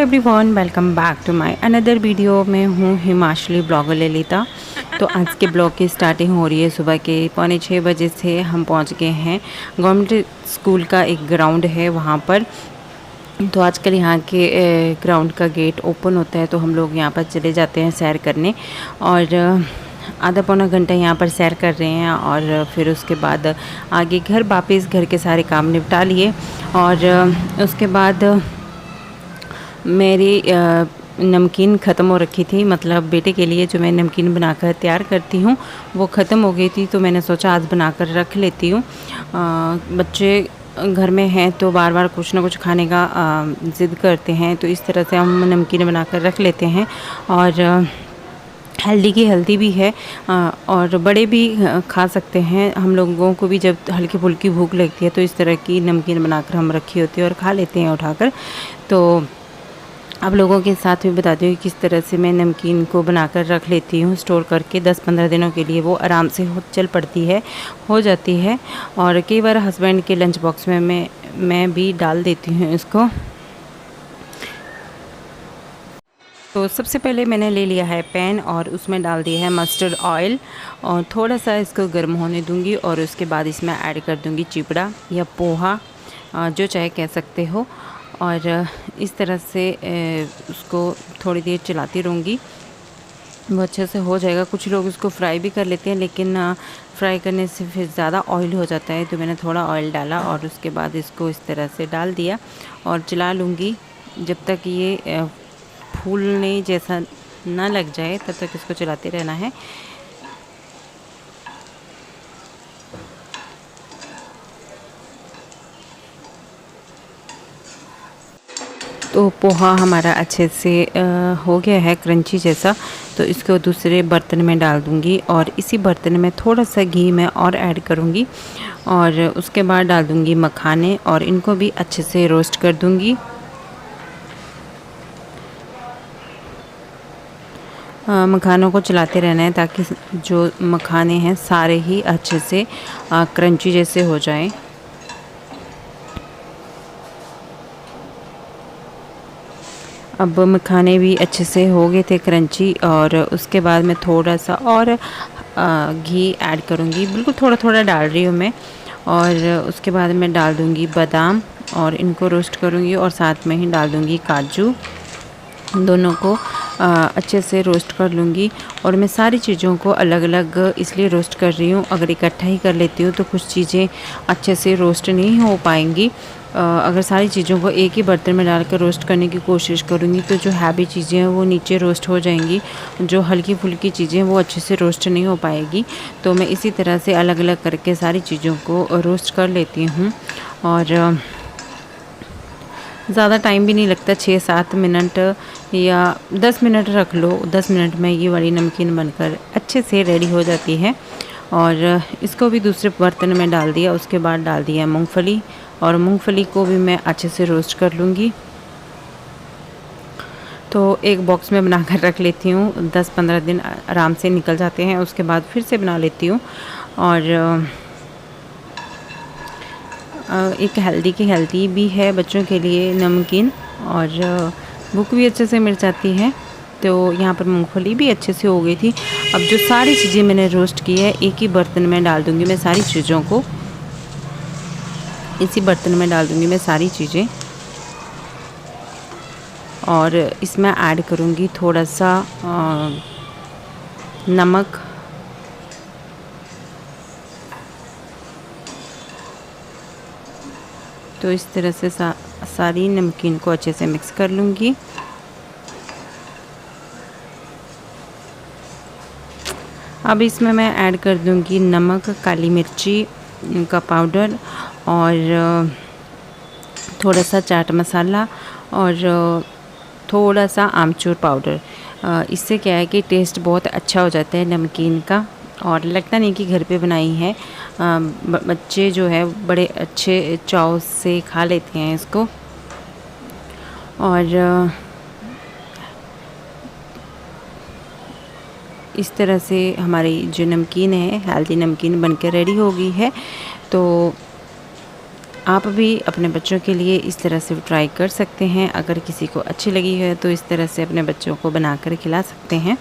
Everyone, welcome back to my another video. मैं हूँ Himachali blogger Lalita. तो आज के ब्लॉग की स्टार्टिंग हो रही है सुबह के 5:45 बजे से। हम पहुँच गए हैं गवर्नमेंट स्कूल का एक ग्राउंड है वहाँ पर। तो आजकल यहाँ के ग्राउंड का गेट ओपन होता है, तो हम लोग यहाँ पर चले जाते हैं सैर करने। और आधा पौना घंटा यहाँ पर सैर कर रहे हैं और फिर उसके बाद आगे घर वापस घर के सारे काम निपटा लिए। और उसके बाद मेरी नमकीन ख़त्म हो रखी थी, मतलब बेटे के लिए जो मैं नमकीन बनाकर तैयार करती हूँ वो ख़त्म हो गई थी। तो मैंने सोचा आज बनाकर रख लेती हूँ। बच्चे घर में हैं तो बार बार कुछ ना कुछ खाने का ज़िद करते हैं, तो इस तरह से हम नमकीन बनाकर रख लेते हैं। और हेल्दी की हेल्दी भी है और बड़े भी खा सकते हैं। हम लोगों को भी जब हल्की फुल्की भूख लगती है तो इस तरह की नमकीन बनाकर हम रखी होती है और खा लेते हैं उठाकर। तो आप लोगों के साथ भी बताती हूँ किस तरह से मैं नमकीन को बनाकर रख लेती हूँ स्टोर करके। 10-15 दिनों के लिए वो आराम से चल पड़ती है, हो जाती है। और कई बार हस्बैंड के लंच बॉक्स में मैं भी डाल देती हूँ इसको। तो सबसे पहले मैंने ले लिया है पैन और उसमें डाल दिया है मस्टर्ड ऑयल और थोड़ा सा इसको गर्म होने दूंगी। और उसके बाद इसमें ऐड कर दूंगी चिपड़ा या पोहा, जो चाहे कह सकते हो। और इस तरह से उसको थोड़ी देर चलाती रहूँगी, वो अच्छे से हो जाएगा। कुछ लोग इसको फ्राई भी कर लेते हैं, लेकिन फ्राई करने से फिर ज़्यादा ऑयल हो जाता है, तो मैंने थोड़ा ऑयल डाला और उसके बाद इसको इस तरह से डाल दिया और चला लूँगी जब तक ये फूलने जैसा ना लग जाए, तब तक इसको चलाते रहना है। तो पोहा हमारा अच्छे से हो गया है क्रंची जैसा। तो इसको दूसरे बर्तन में डाल दूंगी और इसी बर्तन में थोड़ा सा घी मैं और ऐड करूंगी। और उसके बाद डाल दूंगी मखाने और इनको भी अच्छे से रोस्ट कर दूंगी। मखानों को चलाते रहना है ताकि जो मखाने हैं सारे ही अच्छे से क्रंची जैसे हो जाएं। अब मखाने भी अच्छे से हो गए थे क्रंची और उसके बाद मैं थोड़ा सा और घी ऐड करूँगी, बिल्कुल थोड़ा थोड़ा डाल रही हूँ मैं। और उसके बाद मैं डाल दूँगी बादाम और इनको रोस्ट करूँगी और साथ में ही डाल दूँगी काजू। दोनों को अच्छे से रोस्ट कर लूँगी। और मैं सारी चीज़ों को अलग अलग इसलिए रोस्ट कर रही हूँ, अगर इकट्ठा ही कर लेती हूँ तो कुछ चीज़ें अच्छे से रोस्ट नहीं हो पाएंगी। अगर सारी चीज़ों को एक ही बर्तन में डालकर रोस्ट करने की कोशिश करूँगी तो जो हैवी चीज़ें हैं वो नीचे रोस्ट हो जाएंगी, जो हल्की फुल्की चीज़ें वो अच्छे से रोस्ट नहीं हो पाएगी। तो मैं इसी तरह से अलग अलग करके सारी चीज़ों को रोस्ट कर लेती हूँ। और ज़्यादा टाइम भी नहीं लगता, 6-7 मिनट या 10 मिनट रख लो। 10 मिनट में ये वाली नमकीन बनकर अच्छे से रेडी हो जाती है। और इसको भी दूसरे बर्तन में डाल दिया। उसके बाद डाल दिया मूंगफली और मूंगफली को भी मैं अच्छे से रोस्ट कर लूँगी। तो एक बॉक्स में बनाकर रख लेती हूँ, 10-15 दिन आराम से निकल जाते हैं। उसके बाद फिर से बना लेती हूँ। और एक हेल्दी की हेल्दी भी है बच्चों के लिए नमकीन, और भूख भी अच्छे से मिट जाती है। तो यहाँ पर मूंगफली भी अच्छे से हो गई थी। अब जो सारी चीज़ें मैंने रोस्ट की है एक ही बर्तन में डाल दूँगी मैं सारी चीज़ों को, इसी बर्तन में डाल दूँगी मैं सारी चीज़ें। और इसमें ऐड करूँगी थोड़ा सा नमक। तो इस तरह से सारी नमकीन को अच्छे से मिक्स कर लूँगी। अब इसमें मैं ऐड कर दूँगी नमक, काली मिर्ची का पाउडर और थोड़ा सा चाट मसाला और थोड़ा सा आमचूर पाउडर। इससे क्या है कि टेस्ट बहुत अच्छा हो जाता है नमकीन का और लगता नहीं कि घर पे बनाई है। बच्चे जो है बड़े अच्छे चाव से खा लेते हैं इसको। और इस तरह से हमारी जो नमकीन है हेल्दी नमकीन बनकर रेडी हो गई है। तो आप भी अपने बच्चों के लिए इस तरह से ट्राई कर सकते हैं। अगर किसी को अच्छी लगी है तो इस तरह से अपने बच्चों को बनाकर खिला सकते हैं।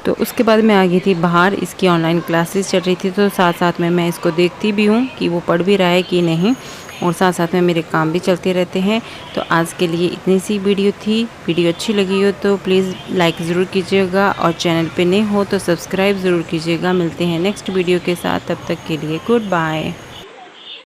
तो उसके बाद मैं आ गई थी बाहर, इसकी ऑनलाइन क्लासेस चल रही थी, तो साथ साथ में मैं इसको देखती भी हूँ कि वो पढ़ भी रहा है कि नहीं, और साथ साथ में मेरे काम भी चलते रहते हैं। तो आज के लिए इतनी सी वीडियो थी। वीडियो अच्छी लगी हो तो प्लीज़ लाइक ज़रूर कीजिएगा, और चैनल पे नए हो तो सब्सक्राइब ज़रूर कीजिएगा। मिलते हैं नेक्स्ट वीडियो के साथ, तब तक के लिए गुड बाय।